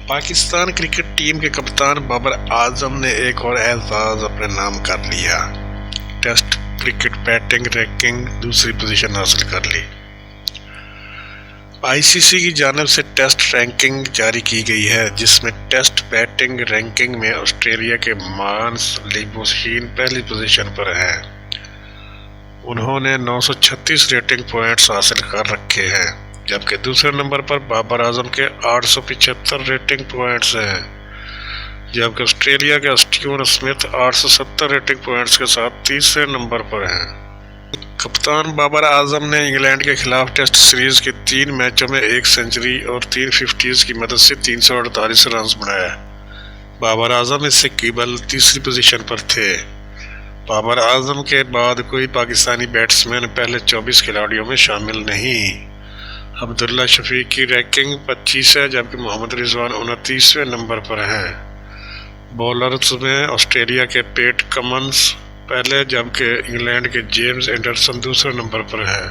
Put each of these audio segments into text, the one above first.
Pakistan cricket team के कप्तान बाबर आजम ने एक और एजाज अपने नाम कर लिया। टेस्ट क्रिकेट बैटिंग रैंकिंग दूसरी पोजीशन हासिल कर ली। आईसीसी की जानिब से टेस्ट रैंकिंग जारी की गई है, जिसमें टेस्ट बैटिंग रैंकिंग में ऑस्ट्रेलिया के मार्नस लिबोशीन पहली पोजीशन पर हैं। उन्होंने 936 रेटिंग पॉइंट्स हासिल कर रखे हैं, जबकि दूसरे नंबर पर बाबर आजम के 875 रेटिंग पॉइंट्स हैं, जबकि ऑस्ट्रेलिया के स्टीवन स्मिथ 870 रेटिंग पॉइंट्स के साथ तीसरे नंबर पर हैं। कप्तान बाबर आजम ने इंग्लैंड के खिलाफ टेस्ट सीरीज के 3 मैचों में 1 सेंचुरी और 3 50s की मदद से 348 रन बनाए। बाबर आजम इससे केवल तीसरी पोजीशन पर थे। बाबर आजम के बाद कोई पाकिस्तानी बैट्समैन पहले 24 खिलाड़ियों में शामिल नहीं। अब्दुल्ला शफीक की रैंकिंग 25 है, जबकि मोहम्मद रिजवान 29वें नंबर पर हैं। बॉलर्स में ऑस्ट्रेलिया के पैट कमिंस पहले, जबकि इंग्लैंड के जेम्स एंडरसन दूसरे नंबर पर हैं।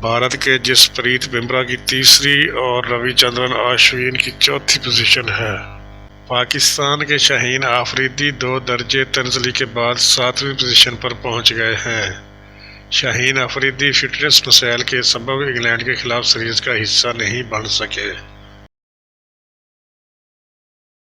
भारत के जसप्रीत बुमराह की तीसरी और रविचंद्रन अश्विन की चौथी पोजीशन है। पाकिस्तान के शाहीन आफरीदी 2 दर्जे तंजली के बाद 7वीं पोजीशन पर पहुंच गए हैं। शाहीन आफरीदी फिटनेस मसाइल के सबब इंग्लैंड के खिलाफ सीरीज का हिस्सा नहीं बन सके।